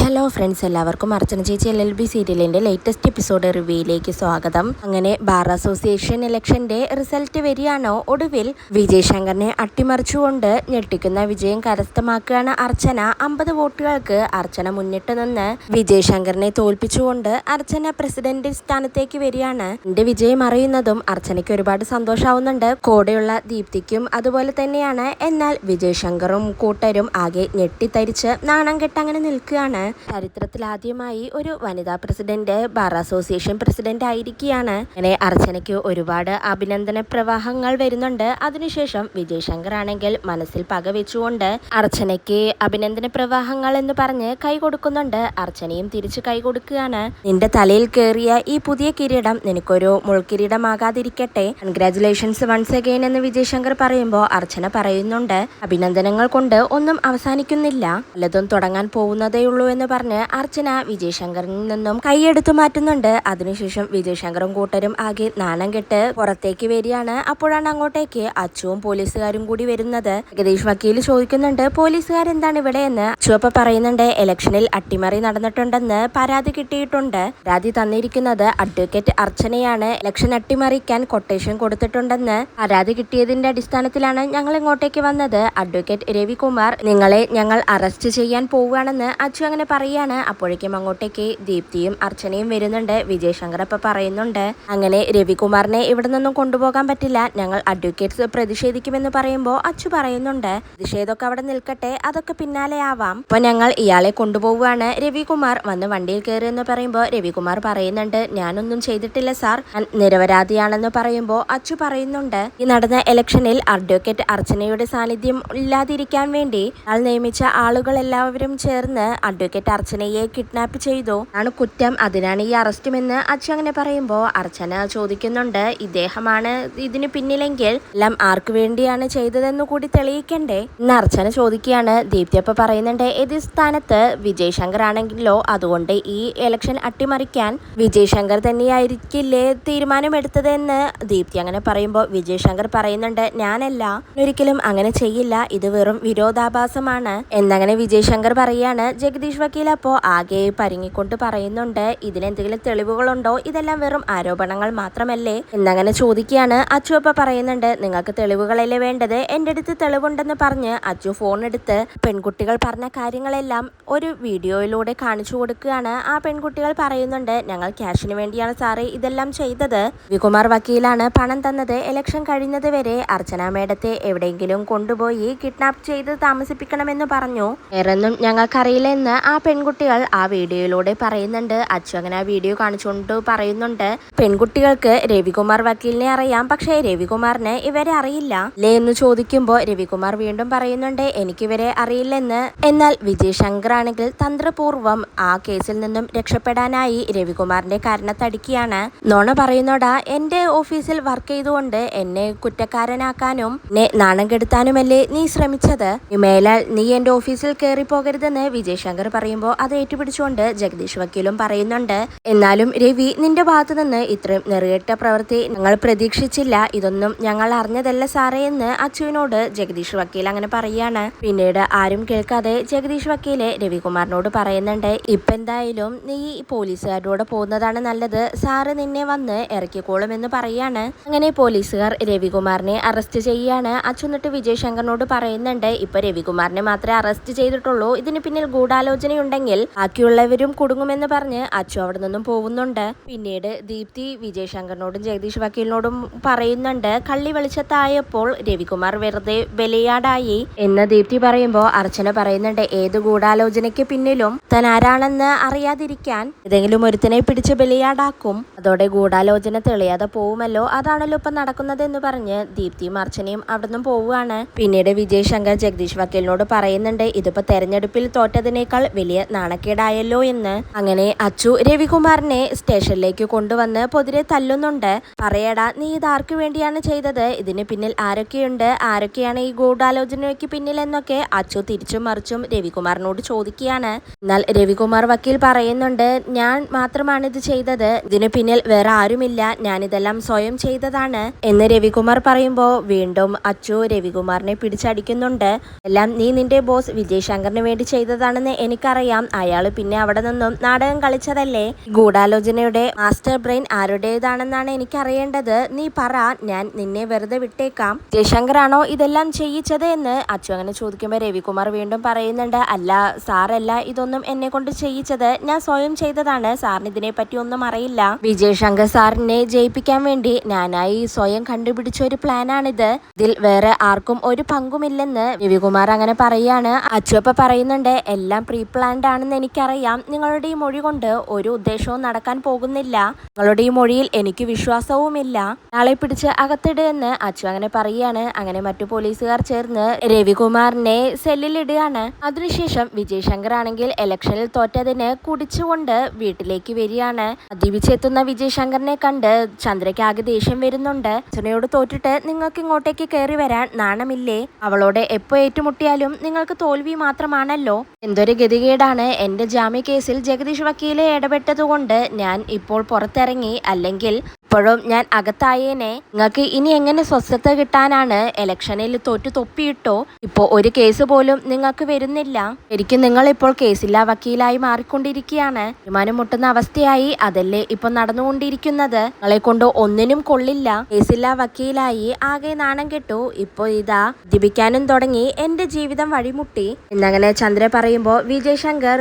Hello friends, എല്ലാവർക്കും അർച്ചന ചേച്ചി LLB സീരിയലിൻ്റെ ലേറ്റസ്റ്റ് എപ്പിസോഡ് റിവ്യൂയിലേക്ക് സ്വാഗതം. അങ്ങനെ ബാർ അസോസിയേഷൻ ഇലക്ഷൻ്റെ റിസൾട്ട് വരികയാണോ? ഒടുവിൽ വിജയ് ശങ്കറിനെ അട്ടിമറിച്ചുകൊണ്ട് ഞെട്ടിക്കുന്ന വിജയം കരസ്ഥമാക്കുകയാണ് അർച്ചന. 50 വോട്ടുകൾക്ക് അർച്ചന മുന്നിട്ട് നിന്ന് വിജയ് ശങ്കറിനെ തോൽപ്പിച്ചുകൊണ്ട് അർച്ചന പ്രസിഡന്റ് സ്ഥാനത്തേക്ക് വരികയാണ്. എന്റെ വിജയം അറിയുന്നതും അർച്ചനയ്ക്ക് ഒരുപാട് സന്തോഷമാവുന്നുണ്ട്. കൂടെയുള്ള ദീപ്തിക്കും അതുപോലെ തന്നെയാണ്. എന്നാൽ വിജയ് ശങ്കറും കൂട്ടരും ആകെ ഞെട്ടിത്തരിച്ച് നാണം കെട്ട് അങ്ങനെ നിൽക്കുകയാണ്. ചരിത്രത്തിൽ ആദ്യമായി ഒരു വനിതാ പ്രസിഡന്റ് ബാർ അസോസിയേഷൻ പ്രസിഡന്റ് ആയിരിക്കുകയാണ്. അങ്ങനെ അർച്ചനയ്ക്ക് ഒരുപാട് അഭിനന്ദന പ്രവാഹങ്ങൾ വരുന്നുണ്ട്. അതിനുശേഷം വിജയ് ശങ്കർ ആണെങ്കിൽ മനസ്സിൽ പകവെച്ചുകൊണ്ട് അർച്ചനയ്ക്ക് അഭിനന്ദന പ്രവാഹങ്ങൾ എന്ന് പറഞ്ഞ് കൈ കൊടുക്കുന്നുണ്ട്. അർച്ചനയും തിരിച്ചു കൈ കൊടുക്കുകയാണ്. നിന്റെ തലയിൽ കയറിയ ഈ പുതിയ കിരീടം നിനക്കൊരു മുൾക്കിരീടമാകാതിരിക്കട്ടെ, കൺഗ്രാറ്റുലേഷൻസ് വൺസ് അഗൈൻ എന്ന് വിജയ് ശങ്കർ പറയുമ്പോൾ അർച്ചന പറയുന്നുണ്ട്, അഭിനന്ദനങ്ങൾ കൊണ്ട് ഒന്നും അവസാനിക്കുന്നില്ല, പലതും തുടങ്ങാൻ പോകുന്നതേയുള്ളൂ എന്ന് പറഞ്ഞ് അർച്ചന വിജയ് ശങ്കറിൽ നിന്നും കൈയെടുത്തു മാറ്റുന്നുണ്ട്. അതിനുശേഷം വിജയ് ശങ്കറും കൂട്ടരും ആകെ നാണം കെട്ട് പുറത്തേക്ക് വരികയാണ്. അപ്പോഴാണ് അങ്ങോട്ടേക്ക് അച്ചുവും പോലീസുകാരും കൂടി വരുന്നത്. ജഗദീഷ് വക്കീൽ ചോദിക്കുന്നുണ്ട്, പോലീസുകാരെന്താണ് ഇവിടെ എന്ന്. അച്ചു അപ്പൊ പറയുന്നുണ്ട്, ഇലക്ഷനിൽ അട്ടിമറി നടന്നിട്ടുണ്ടെന്ന് പരാതി കിട്ടിയിട്ടുണ്ട്. പരാതി തന്നിരിക്കുന്നത് അഡ്വക്കേറ്റ് അർച്ചനയാണ്. ഇലക്ഷൻ അട്ടിമറിക്കാൻ കൊട്ടേഷൻ കൊടുത്തിട്ടുണ്ടെന്ന് പരാതി കിട്ടിയതിന്റെ അടിസ്ഥാനത്തിലാണ് ഞങ്ങൾ ഇങ്ങോട്ടേക്ക് വന്നത്. അഡ്വക്കേറ്റ് രവികുമാർ, നിങ്ങളെ ഞങ്ങൾ അറസ്റ്റ് ചെയ്യാൻ പോവുകയാണെന്ന് അച്ചു അങ്ങനെ പറയാണ്. അപ്പോഴേക്കും അങ്ങോട്ടേക്ക് ദീപ്തിയും അർച്ചനയും വരുന്നുണ്ട്. വിജയ് ശങ്കർ അപ്പൊ പറയുന്നുണ്ട്, അങ്ങനെ രവികുമാറിനെ ഇവിടെ നിന്നും കൊണ്ടുപോകാൻ പറ്റില്ല, ഞങ്ങൾ അഡ്വക്കേറ്റ്സ് പ്രതിഷേധിക്കുമെന്ന് പറയുമ്പോൾ അച്ചു പറയുന്നുണ്ട്, പ്രതിഷേധമൊക്കെ അവിടെ നിൽക്കട്ടെ, അതൊക്കെ പിന്നാലെ ആവാം, അപ്പൊ ഞങ്ങൾ ഇയാളെ കൊണ്ടുപോവുകയാണ്. രവികുമാർ വന്ന് വണ്ടിയിൽ കയറി എന്ന് പറയുമ്പോൾ രവികുമാർ പറയുന്നുണ്ട്, ഞാനൊന്നും ചെയ്തിട്ടില്ല സാർ, ഞാൻ നിരപരാധിയാണെന്ന് പറയുമ്പോൾ അച്ചു പറയുന്നുണ്ട്, ഈ നടന്ന ഇലക്ഷനിൽ അഡ്വക്കേറ്റ് അർച്ചനയുടെ സാന്നിധ്യം ഇല്ലാതിരിക്കാൻ വേണ്ടി ആൾ നിയമിച്ച ആളുകൾ എല്ലാവരും ചേർന്ന് അഡ്വക്കേറ്റ് അർച്ചനയെ കിഡ്നാപ്പ് ചെയ്തു, ആണ് കുറ്റം, അതിനാണ് ഈ അറസ്റ്റുമെന്ന് അച്ചു അങ്ങനെ പറയുമ്പോൾ അർച്ചന ചോദിക്കുന്നുണ്ട്, ഇദ്ദേഹമാണ് ഇതിന് പിന്നിലെങ്കിൽ എല്ലാം ആർക്ക് വേണ്ടിയാണ് ചെയ്തതെന്ന് കൂടി തെളിയിക്കണ്ടേ എന്ന് അർച്ചന ചോദിക്കുകയാണ്. ദീപ്തി അപ്പൊ പറയുന്നുണ്ട്, എതിർ സ്ഥാനത്ത് വിജയ് ശങ്കർ ആണെങ്കിലോ, അതുകൊണ്ട് ഈ ഇലക്ഷൻ അട്ടിമറിക്കാൻ വിജയ് ശങ്കർ തന്നെയായിരിക്കില്ലേ തീരുമാനമെടുത്തതെന്ന് ദീപ്തി അങ്ങനെ പറയുമ്പോൾ വിജയ് ശങ്കർ പറയുന്നുണ്ട്, ഞാനല്ല, ഒരിക്കലും അങ്ങനെ ചെയ്യില്ല, ഇത് വെറും വിരോധാഭാസമാണ് എന്നങ്ങനെ വിജയ് ശങ്കർ പറയാണ്. ജഗദീഷ് വക്കീൽ അപ്പോ ആകെ പരിങ്ങിക്കൊണ്ട് പറയുന്നുണ്ട്, ഇതിലെന്തെങ്കിലും തെളിവുകളുണ്ടോ, ഇതെല്ലാം വെറും ആരോപണങ്ങൾ മാത്രമല്ലേ എന്നങ്ങനെ ചോദിക്കുകയാണ്. അച്ചു അപ്പൊ പറയുന്നുണ്ട്, നിങ്ങൾക്ക് തെളിവുകളല്ലേ വേണ്ടത്, എൻ്റെ അടുത്ത് തെളിവുണ്ടെന്ന് പറഞ്ഞ് അച്ചു ഫോൺ എടുത്ത് പെൺകുട്ടികൾ പറഞ്ഞ കാര്യങ്ങളെല്ലാം ഒരു വീഡിയോയിലൂടെ കാണിച്ചു കൊടുക്കുകയാണ്. ആ പെൺകുട്ടികൾ പറയുന്നുണ്ട്, ഞങ്ങൾ ക്യാഷിന് വേണ്ടിയാണ് സാറേ ഇതെല്ലാം ചെയ്തത്, വികുമാർ വക്കീലാണ് പണം തന്നത്, ഇലക്ഷൻ കഴിയുന്നത് വരെ അർച്ചന മേഡത്തെ എവിടെയെങ്കിലും കൊണ്ടുപോയി കിഡ്നാപ്പ് ചെയ്ത് താമസിപ്പിക്കണമെന്ന് പറഞ്ഞു, വേറൊന്നും ഞങ്ങൾക്കറിയില്ല എന്ന് ആ പെൺകുട്ടികൾ ആ വീഡിയോയിലൂടെ പറയുന്നുണ്ട്. അച്ചു അങ്ങനെ ആ വീഡിയോ കാണിച്ചുകൊണ്ട് പറയുന്നുണ്ട്, പെൺകുട്ടികൾക്ക് രവികുമാർ വക്കീലിനെ അറിയാം, പക്ഷേ രവികുമാറിന് ഇവരെ അറിയില്ല അല്ലേ എന്ന് ചോദിക്കുമ്പോൾ രവികുമാർ വീണ്ടും പറയുന്നുണ്ട്, എനിക്കിവരെ അറിയില്ലെന്ന്. എന്നാൽ വിജയ് ശങ്കർ ആണെങ്കിൽ തന്ത്രപൂർവ്വം ആ കേസിൽ നിന്നും രക്ഷപ്പെടാനായി രവികുമാറിന്റെ കരണത്തടിക്കുകയാണ്. നോണ പറയുന്നോടാ, എന്റെ ഓഫീസിൽ വർക്ക് ചെയ്തുകൊണ്ട് എന്നെ കുറ്റക്കാരനാക്കാനും എന്നെ നാണം കെടുത്താനുമല്ലേ നീ ശ്രമിച്ചത്, മേലാൽ നീ എന്റെ ഓഫീസിൽ കയറി പോകരുതെന്ന് വിജയ് ശങ്കർ പറയുമ്പോൾ അത് ഏറ്റുപിടിച്ചുകൊണ്ട് ജഗദീഷ് വക്കീലും പറയുന്നുണ്ട്, എന്നാലും രവി, നിന്റെ ഭാഗത്തു നിന്ന് ഇത്രയും നെറുകെട്ട പ്രവൃത്തി ഞങ്ങൾ പ്രതീക്ഷിച്ചില്ല, ഇതൊന്നും ഞങ്ങൾ അറിഞ്ഞതല്ല സാറേ എന്ന് അച്ചുവിനോട് ജഗദീഷ് വക്കീൽ അങ്ങനെ പറയാണ്. പിന്നീട് ആരും കേൾക്കാതെ ജഗദീഷ് വക്കീല് രവികുമാറിനോട് പറയുന്നുണ്ട്, ഇപ്പൊ എന്തായാലും നീ പോലീസുകാരോട് പോകുന്നതാണ് നല്ലത്, സാറ് നിന്നെ വന്ന് ഇറക്കിക്കോളും എന്ന് പറയാണ്. അങ്ങനെ പോലീസുകാർ രവികുമാറിനെ അറസ്റ്റ് ചെയ്യാണ്. അച്ചു എന്നിട്ട് വിജയ് ശങ്കറിനോട് പറയുന്നുണ്ട്, ഇപ്പൊ രവികുമാറിനെ മാത്രമേ അറസ്റ്റ് ചെയ്തിട്ടുള്ളൂ, ഇതിന് പിന്നിൽ ഗൂഢാലോചനയുണ്ടെങ്കിൽ ബാക്കിയുള്ളവരും കുടുങ്ങുമെന്ന് പറഞ്ഞ് അച്ചു അവിടെ നിന്നും പോകുന്നുണ്ട്. പിന്നീട് ദീപ്തി വിജയ് ശങ്കറിനോടും ജഗദീഷ് വക്കീലിനോടും പറയുന്നുണ്ട്, കള്ളി വെളിച്ചത്തായപ്പോൾ രവികുമാർ വെറുതെ ബലിയാടായി എന്ന് ദീപ്തി പറയുമ്പോൾ അർച്ചന പറയുന്നുണ്ട്, ഏത് ഗൂഢാലോചനയ്ക്ക് പിന്നിലും താൻ ആരാണെന്ന് അറിയാതിരിക്കാൻ ഏതെങ്കിലും ഒരുത്തനെ പിടിച്ച് ബലിയാടാക്കും, അതോടെ ഗൂഢാലോചന തെളിയാതെ പോവുമല്ലോ, അതാണല്ലോ ഇപ്പൊ നടക്കുന്നത് എന്ന് പറഞ്ഞ് ദീപ്തിയും അർച്ചനയും അവിടെ നിന്നും പോവുകയാണ്. പിന്നീട് വിജയ് ശങ്കർ ജഗദീഷ് വക്കീലിനോട് പറയുന്നുണ്ട്, ഇതിപ്പോ തെരഞ്ഞെടുപ്പിൽ തോറ്റതിനേക്കാൾ വലിയ നാണക്കേടായല്ലോ എന്ന്. അങ്ങനെ അച്ചു രവികുമാറിനെ സ്റ്റേഷനിലേക്ക് കൊണ്ടുവന്ന് പൊതിരെ തല്ലുന്നുണ്ട്. പറയടാ, നീ ഇത് ആർക്ക് വേണ്ടിയാണ് ചെയ്തത്, ഇതിന് പിന്നിൽ ആരൊക്കെയുണ്ട്, ആരൊക്കെയാണ് ഈ ഗൂഢാലോചനയ്ക്ക് പിന്നിൽ എന്നൊക്കെ അച്ചു തിരിച്ചും മറിച്ചും രവികുമാറിനോട് ചോദിക്കുകയാണ്. എന്നാൽ രവികുമാർ വക്കീൽ പറയുന്നുണ്ട്, ഞാൻ മാത്രമാണ് ഇത് ചെയ്തത്, ഇതിന് പിന്നിൽ വേറെ ആരുമില്ല, ഞാനിതെല്ലാം സ്വയം ചെയ്തതാണ് എന്ന് രവികുമാർ പറയുമ്പോൾ വീണ്ടും അച്ചു രവികുമാറിനെ പിടിച്ചടിക്കുന്നുണ്ട്. എല്ലാം നീ നിന്റെ ബോസ് വിജയ് ശങ്കറിന് വേണ്ടി ചെയ്തതാണെന്ന് എനിക്കറിയാം, പറയാം, അയാൾ പിന്നെ അവിടെ നിന്നും നാടകം കളിച്ചതല്ലേ. ഗൂഢാലോചനയുടെ മാസ്റ്റർ ബ്രെയിൻ ആരുടേതാണെന്നാണ് എനിക്കറിയേണ്ടത്. നീ പറ, ഞാൻ നിന്നെ വെറുതെ വിട്ടേക്കാം. ജയശങ്കറാണോ ഇതെല്ലാം ചെയ്യിച്ചത് എന്ന് അച്ചു അങ്ങനെ ചോദിക്കുമ്പോൾ രവികുമാർ വീണ്ടും പറയുന്നുണ്ട്, അല്ല സാറല്ല ഇതൊന്നും എന്നെ കൊണ്ട് ചെയ്യിച്ചത്, ഞാൻ സ്വയം ചെയ്തതാണ്. സാറിന് ഇതിനെ പറ്റി ഒന്നും അറിയില്ല. വിജയശങ്കർ സാറിനെ ജയിപ്പിക്കാൻ വേണ്ടി ഞാനായി സ്വയം കണ്ടുപിടിച്ച ഒരു പ്ലാനാണിത്. ഇതിൽ വേറെ ആർക്കും ഒരു പങ്കുമില്ലെന്ന് രവികുമാർ അങ്ങനെ പറയാണ്. അച്ചുവപ്പ പറയുന്നുണ്ട്, എല്ലാം പ്രീ പ്ലാൻഡ് ആണെന്ന് എനിക്കറിയാം. നിങ്ങളുടെ ഈ മൊഴി കൊണ്ട് ഒരു ഉദ്ദേശവും നടക്കാൻ പോകുന്നില്ല. നിങ്ങളുടെ ഈ മൊഴിയിൽ എനിക്ക് വിശ്വാസവുമില്ല. ആളെ പിടിച്ച് അകത്തിട് എന്ന് അച്ചു അങ്ങനെ പറയാണ്. അങ്ങനെ മറ്റു പോലീസുകാർ ചേർന്ന് രവികുമാറിനെ സെല്ലിലിടുകയാണ്. അതിനുശേഷം വിജയശങ്കർ ആണെങ്കിൽ ഇലക്ഷനിൽ തോറ്റതിന് കുടിച്ചുകൊണ്ട് വീട്ടിലേക്ക് വരികയാണ്. അതിവിച്ചെത്തുന്ന വിജയശങ്കറിനെ കണ്ട് ചന്ദ്രയ്ക്ക് ആകെ ദേഷ്യം വരുന്നുണ്ട്. അച്ഛനോട് തോറ്റിട്ട് നിങ്ങൾക്ക് ഇങ്ങോട്ടേക്ക് കയറി വരാൻ നാണമില്ലേ? അവളോട് എപ്പോ ഏറ്റുമുട്ടിയാലും നിങ്ങൾക്ക് തോൽവി മാത്രമാണല്ലോ. എന്തൊരു ഗതികേടാണ്. എന്റെ ജാമ്യ കേസിൽ ജഗദീഷ് വക്കീലെ ഇടപെട്ടതുകൊണ്ട് ഞാൻ ഇപ്പോൾ പുറത്തിറങ്ങി, അല്ലെങ്കിൽ ഇപ്പോഴും ഞാൻ അകത്തായേനെ. നിങ്ങൾക്ക് ഇനി എങ്ങനെ സ്വസ്ഥത കിട്ടാനാണ്? ഇലക്ഷനിൽ തോറ്റു തൊപ്പിയിട്ടോ? ഇപ്പോ ഒരു കേസ് പോലും നിങ്ങൾക്ക് വരുന്നില്ല. ശരിക്കും നിങ്ങൾ ഇപ്പോൾ കേസില്ലാ വക്കീലായി മാറിക്കൊണ്ടിരിക്കുകയാണ്. തീരുമാനം മുട്ടുന്ന അവസ്ഥയായി. അതല്ലേ ഇപ്പൊ നടന്നുകൊണ്ടിരിക്കുന്നത്. നിങ്ങളെ കൊണ്ട് ഒന്നിനും കൊള്ളില്ല. കേസില്ലാ വക്കീലായി ആകെ നാണം കെട്ടു. ഇപ്പൊ ഇതാ ജീവിക്കാനും തുടങ്ങി. എന്റെ ജീവിതം വഴിമുട്ടി എന്നങ്ങനെ ചന്ദ്ര പറയുമ്പോ വിജയശങ്കർ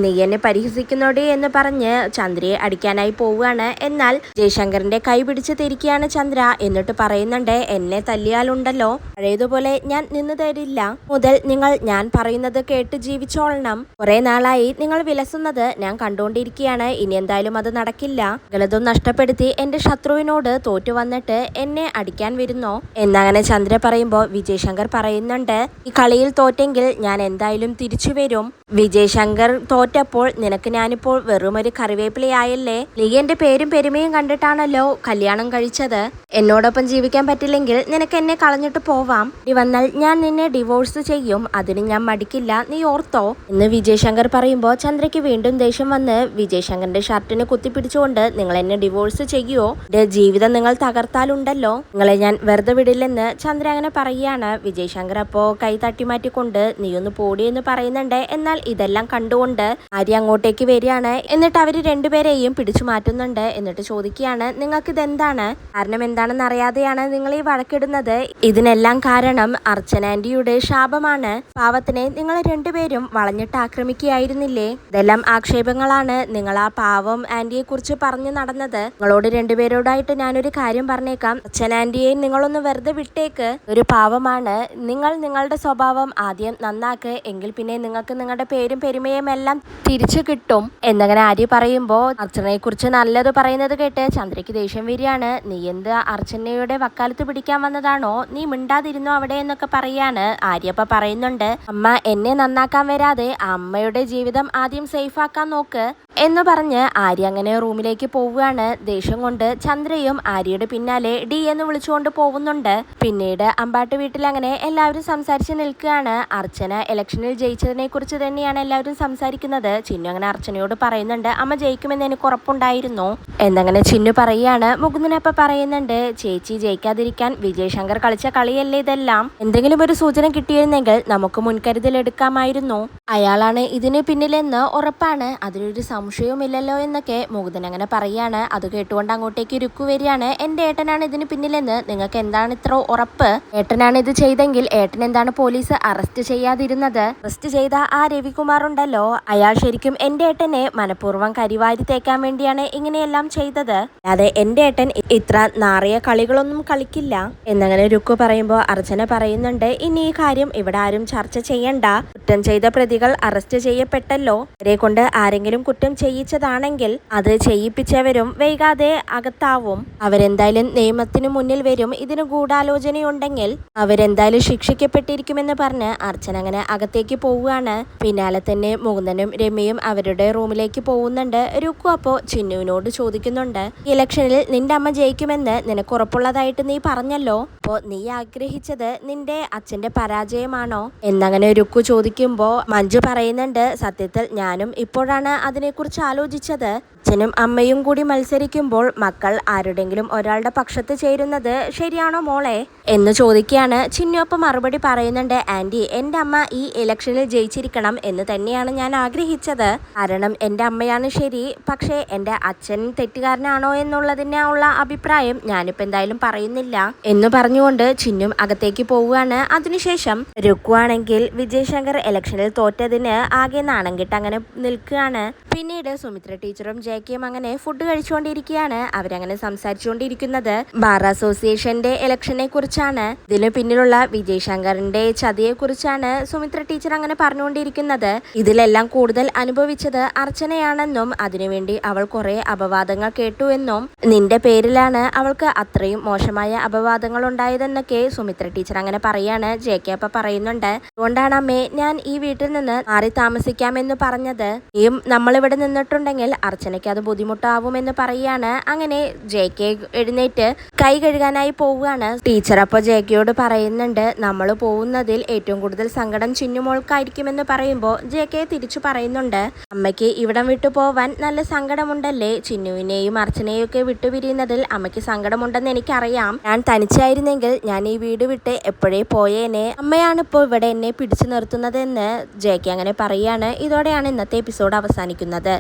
നീ എന്നെ പരിഹസിക്കുന്നോടെ എന്ന് പറഞ്ഞ് ചന്ദ്രയെ അടിക്കാനായി പോവുകയാണ്. എന്നാൽ ജയശങ്കറിന്റെ കൈ പിടിച്ച് തിരിക്കുകയാണ് ചന്ദ്ര. എന്നിട്ട് പറയുന്നുണ്ട്, എന്നെ തല്ലിയാലുണ്ടല്ലോ പഴയതുപോലെ ഞാൻ നിന്ന് തരില്ല. മുതൽ നിങ്ങൾ ഞാൻ പറയുന്നത് കേട്ട് ജീവിച്ചോളണം. കുറെ നാളായി നിങ്ങൾ വിലസുന്നത് ഞാൻ കണ്ടുകൊണ്ടിരിക്കുകയാണ്. ഇനി എന്തായാലും അത് നടക്കില്ല. ഗലതും നഷ്ടപ്പെടുത്തി എന്റെ ശത്രുവിനോട് തോറ്റു വന്നിട്ട് എന്നെ അടിക്കാൻ വരുന്നോ എന്നങ്ങനെ ചന്ദ്ര പറയുമ്പോ വിജയശങ്കർ പറയുന്നുണ്ട്, ഈ കളിയിൽ തോറ്റെങ്കിൽ ഞാൻ എന്തായാലും തിരിച്ചു വരും. വിജയശങ്കർ തോറ്റപ്പോൾ നിനക്ക് ഞാനിപ്പോൾ വെറുമൊരു കറിവേപ്പിലയായല്ലേ? നീ എന്റെ പേരും പെരുമയും കണ്ടിട്ടാണല്ലോ കല്യാണം കഴിച്ചത്. എന്നോടൊപ്പം ജീവിക്കാൻ പറ്റില്ലെങ്കിൽ നിനക്ക് എന്നെ കളഞ്ഞിട്ട് പോവാം. നീ വന്നാൽ ഞാൻ നിന്നെ ഡിവോഴ്സ് ചെയ്യും. അതിന് ഞാൻ മടിക്കില്ല, നീ ഓർത്തോ എന്ന് വിജയശങ്കർ പറയുമ്പോ ചന്ദ്രയ്ക്ക് വീണ്ടും ദേഷ്യം വന്ന് വിജയശങ്കറിന്റെ ഷർട്ടിന് കുത്തിപ്പിടിച്ചുകൊണ്ട്, നിങ്ങൾ എന്നെ ഡിവോഴ്സ് ചെയ്യുവോ? എന്റെ ജീവിതം നിങ്ങൾ തകർത്താലുണ്ടല്ലോ, നിങ്ങളെ ഞാൻ വെറുതെ വിടില്ലെന്ന് ചന്ദ്ര അങ്ങനെ പറയുകയാണ്. വിജയശങ്കർ അപ്പോ കൈ തട്ടി മാറ്റിക്കൊണ്ട് നീയൊന്ന് പോടി എന്ന് പറയുന്നുണ്ട്. എന്നാൽ ഇതെല്ലാം കണ്ടുകൊണ്ട് ആര്യ അങ്ങോട്ടേക്ക് വരികയാണ്. എന്നിട്ട് അവര് രണ്ടുപേരെയും പിടിച്ചു മാറ്റുന്നുണ്ട്. എന്നിട്ട് ചോദിക്കുകയാണ്, നിങ്ങൾക്ക് ഇതെന്താണ്? കാരണം എന്താണെന്ന് അറിയാതെയാണ് നിങ്ങൾ ഈ വഴക്കിടുന്നത്. ഇതിനെല്ലാം കാരണം അർച്ചന ആന്റിയുടെ ശാപമാണ്. പാവത്തിനെ നിങ്ങൾ രണ്ടുപേരും വളഞ്ഞിട്ട് ആക്രമിക്കുകയായിരുന്നില്ലേ? ഇതെല്ലാം ആക്ഷേപങ്ങളാണ്. നിങ്ങൾ ആ പാവം ആന്റിയെ കുറിച്ച് പറഞ്ഞു നടന്നത്. നിങ്ങളോട് രണ്ടുപേരോടായിട്ട് ഞാനൊരു കാര്യം പറഞ്ഞേക്കാം. അർച്ചന ആന്റിയെ നിങ്ങളൊന്ന് വെറുതെ വിട്ടേക്ക്. ഒരു പാവമാണ്. നിങ്ങൾ നിങ്ങളുടെ സ്വഭാവം ആദ്യം നന്നാക്ക്, എങ്കിൽ പിന്നെ നിങ്ങൾക്ക് നിങ്ങളുടെ പേരും പെരുമയും എല്ലാം തിരിച്ചു കിട്ടും എന്നങ്ങനെ ആര്യ പറയുമ്പോ അർച്ചനയെ കുറിച്ച് നല്ലത് പറയുന്നത് കേട്ട് ചന്ദ്രയ്ക്ക് ദേഷ്യം വരികയാണ്. നീ എന്ത് അർച്ചനയുടെ വക്കാലത്ത് പിടിക്കാൻ വന്നതാണോ? നീ മിണ്ടാതിരുന്നോ അവിടെ എന്നൊക്കെ പറയാണ്. ആര്യപ്പ പറയുന്നുണ്ട്, അമ്മ എന്നെ നന്നാക്കാൻ വരാതെ അമ്മയുടെ ജീവിതം ആദ്യം സേഫ് ആക്കാൻ നോക്ക് എന്ന് പറഞ്ഞ് ആര്യ അങ്ങനെ റൂമിലേക്ക് പോവുകയാണ്. ദേഷ്യം കൊണ്ട് ചന്ദ്രയും ആര്യയുടെ പിന്നാലെ ഡി എന്ന് വിളിച്ചുകൊണ്ട് പോകുന്നുണ്ട്. പിന്നീട് അമ്പാട്ട് വീട്ടിൽ അങ്ങനെ എല്ലാവരും സംസാരിച്ച് നിൽക്കുകയാണ്. അർച്ചന ഇലക്ഷനിൽ ജയിച്ചതിനെ കുറിച്ച് തന്നെയാണ് എല്ലാവരും സംസാരിക്കുന്നത്. ചിന്നു അങ്ങനെ അർച്ചനയോട് പറയുന്നുണ്ട്, അമ്മ ജയിക്കുമെന്ന് എനിക്ക് ഉറപ്പുണ്ടായിരുന്നു എന്നങ്ങനെ ചിന്നു പറയാണ്. മുകുന്ദനപ്പ പറയുന്നുണ്ട്, ചേച്ചി ജയിക്കാതിരിക്കാൻ വിജയശങ്കർ കളിച്ച കളിയല്ലേ ഇതെല്ലാം. എന്തെങ്കിലും ഒരു സൂചന കിട്ടിയിരുന്നെങ്കിൽ നമുക്ക് മുൻകരുതൽ എടുക്കാമായിരുന്നു. അയാളാണ് ഇതിന് പിന്നിലെന്ന് ഉറപ്പാണ്, അതിലൊരു സംശയവുമില്ലല്ലോ എന്നൊക്കെ മുകുന്ദൻ അങ്ങനെ പറയാണ്. അത് കേട്ടുകൊണ്ട് അങ്ങോട്ടേക്ക് രുക്കു വരികയാണ്. എന്റെ ഏട്ടനാണ് ഇതിന് പിന്നിലെന്ന് നിങ്ങൾക്ക് എന്താണ് ഇത്ര ഉറപ്പ്? ഏട്ടനാണ് ഇത് ചെയ്തെങ്കിൽ ഏട്ടൻ എന്താണ് പോലീസ് അറസ്റ്റ് ചെയ്യാതിരുന്നത്? അറസ്റ്റ് ചെയ്ത ആ രവികുമാർ ഉണ്ടല്ലോ, അയാൾ ശരിക്കും എന്റെ ഏട്ടനെ മനഃപൂർവ്വം കരിവാരി തേക്കാൻ വേണ്ടിയാണ് ഇങ്ങനെയെല്ലാം ചെയ്തത്. അതെ, എന്റെ ഏട്ടൻ ഇത്ര നാറിയ കളികളൊന്നും കളിക്കില്ല എന്നങ്ങനെ രുക്കു പറയുമ്പോ അർച്ചന പറയുന്നുണ്ട്, ഇനി ഈ കാര്യം ഇവിടെ ആരും ചർച്ച ചെയ്യണ്ട. കുറ്റം ചെയ്ത പ്രതികൾ അറസ്റ്റ് ചെയ്യപ്പെട്ടല്ലോ. അവരെ കൊണ്ട് ആരെങ്കിലും കുറ്റം ചെയ്യിച്ചതാണെങ്കിൽ അത് ചെയ്യിപ്പിച്ചവരും വൈകാതെ അകത്താവും. അവരെന്തായാലും നിയമത്തിന് മുന്നിൽ വരും. ഇതിന് ഗൂഢാലോചനയുണ്ടെങ്കിൽ അവരെന്തായാലും ശിക്ഷിക്കപ്പെട്ടിരിക്കുമെന്ന് പറഞ്ഞ് അർച്ചന അങ്ങനെ അകത്തേക്ക് പോവുകയാണ്. പിന്നാലെ തന്നെ മുകുന്ദനും രമ്യയും അവരുടെ റൂമിലേക്ക് പോകുന്നുണ്ട്. രുക്കു അപ്പോ ചിന്നുവിനോട് ചോദിക്കുന്നുണ്ട്, ഇലക്ഷനിൽ നിന്റെ അമ്മ ജയിക്കുമെന്ന് നിനക്ക് ഉറപ്പുള്ളതായിട്ട് നീ പറഞ്ഞല്ലോ. അപ്പോ നീ ആഗ്രഹിച്ചത് നിന്റെ അച്ഛന്റെ പരാജയമാണോ എന്നങ്ങനെ രുക്കു ചോദിക്കുമ്പോ മഞ്ജു പറയുന്നുണ്ട്, സത്യത്തിൽ ഞാനും ഇപ്പോഴാണ് അതിനെക്കുറിച്ച് ആലോചിച്ചത്. അച്ഛനും അമ്മയും കൂടി മത്സരിക്കുമ്പോൾ മക്കൾ ആരുടെങ്കിലും ഒരാളുടെ പക്ഷത്ത് ചേരുന്നത് ശരിയാണോ മോളെ എന്ന് ചോദിക്കുകയാണ്. ചിന്നു അപ്പം മറുപടി പറയുന്നുണ്ട്, ആൻറ്റി എൻ്റെ അമ്മ ഈ ഇലക്ഷനിൽ ജയിച്ചിരിക്കണം എന്ന് തന്നെയാണ് ഞാൻ ആഗ്രഹിച്ചത്. കാരണം എൻ്റെ അമ്മയാണ് ശരി, പക്ഷേ എൻ്റെ അച്ഛൻ തെറ്റുകാരനാണോ എന്നുള്ളതിനുള്ള അഭിപ്രായം ഞാനിപ്പോൾ എന്തായാലും പറയുന്നില്ല എന്ന് പറഞ്ഞുകൊണ്ട് ചിന്നും അകത്തേക്ക് പോവുകയാണ്. അതിനുശേഷം രുക്കുവാണെങ്കിൽ വിജയ് ശങ്കർ ഇലക്ഷനിൽ തോറ്റതിന് ആകെ നാണം കെട്ട് അങ്ങനെ നിൽക്കുകയാണ്. പിന്നീട് സുമിത്ര ടീച്ചറും ജെകെയും അങ്ങനെ ഫുഡ് കഴിച്ചുകൊണ്ടിരിക്കുകയാണ്. അവരങ്ങനെ സംസാരിച്ചുകൊണ്ടിരിക്കുന്നത് ബാർ അസോസിയേഷന്റെ ഇലക്ഷനെ കുറിച്ചാണ്. ഇതിന് പിന്നിലുള്ള വിജയ് ശങ്കറിന്റെ ചതിയെ കുറിച്ചാണ് സുമിത്ര ടീച്ചർ അങ്ങനെ പറഞ്ഞുകൊണ്ടിരിക്കുന്നത്. ഇതിലെല്ലാം കൂടുതൽ അനുഭവിച്ചത് അർച്ചനയാണെന്നും അതിനുവേണ്ടി അവൾ കുറെ അപവാദങ്ങൾ കേട്ടു എന്നും നിന്റെ പേരിലാണ് അവൾക്ക് അത്രയും മോശമായ അപവാദങ്ങൾ ഉണ്ടായതെന്നൊക്കെ സുമിത്ര ടീച്ചർ അങ്ങനെ പറയാണ്. ജെകെ അപ്പൊ പറയുന്നുണ്ട്, അതുകൊണ്ടാണ് അമ്മേ ഞാൻ ഈ വീട്ടിൽ നിന്ന് മാറി താമസിക്കാമെന്ന് പറഞ്ഞത്. നമ്മളിവിടെ നിന്നിട്ടുണ്ടെങ്കിൽ അർച്ചനയ്ക്ക് അത് ബുദ്ധിമുട്ടാവുമെന്ന് പറയാണ്. അങ്ങനെ ജെകെ എഴുന്നേറ്റ് കൈ കഴുകാനായി പോവുകയാണ്. ടീച്ചർ അപ്പോൾ ജെകെയോട് പറയുന്നുണ്ട്, നമ്മൾ പോകുന്നതിൽ ഏറ്റവും കൂടുതൽ സങ്കടം ചിന്നുമോൾക്കായിരിക്കുമെന്ന് പറയുമ്പോൾ ജെകെ തിരിച്ചു പറയുന്നുണ്ട്, അമ്മയ്ക്ക് ഇവിടം വിട്ടു പോവാൻ നല്ല സങ്കടമുണ്ടല്ലേ, ചിന്നുവിനെയും അർച്ചനയും ഒക്കെ വിട്ടുപിരിയുന്നതിൽ അമ്മയ്ക്ക് സങ്കടമുണ്ടെന്ന് എനിക്കറിയാം. ഞാൻ തനിച്ചായിരുന്നെങ്കിൽ ഞാൻ ഈ വീട് വിട്ട് എപ്പോഴേ പോയേനെ. അമ്മയാണ് ഇപ്പോൾ ഇവിടെ എന്നെ പിടിച്ചു നിർത്തുന്നതെന്ന് ജെകെ അങ്ങനെ പറയാണ്. ഇതോടെയാണ് ഇന്നത്തെ എപ്പിസോഡ് അവസാനിക്കുന്നത്.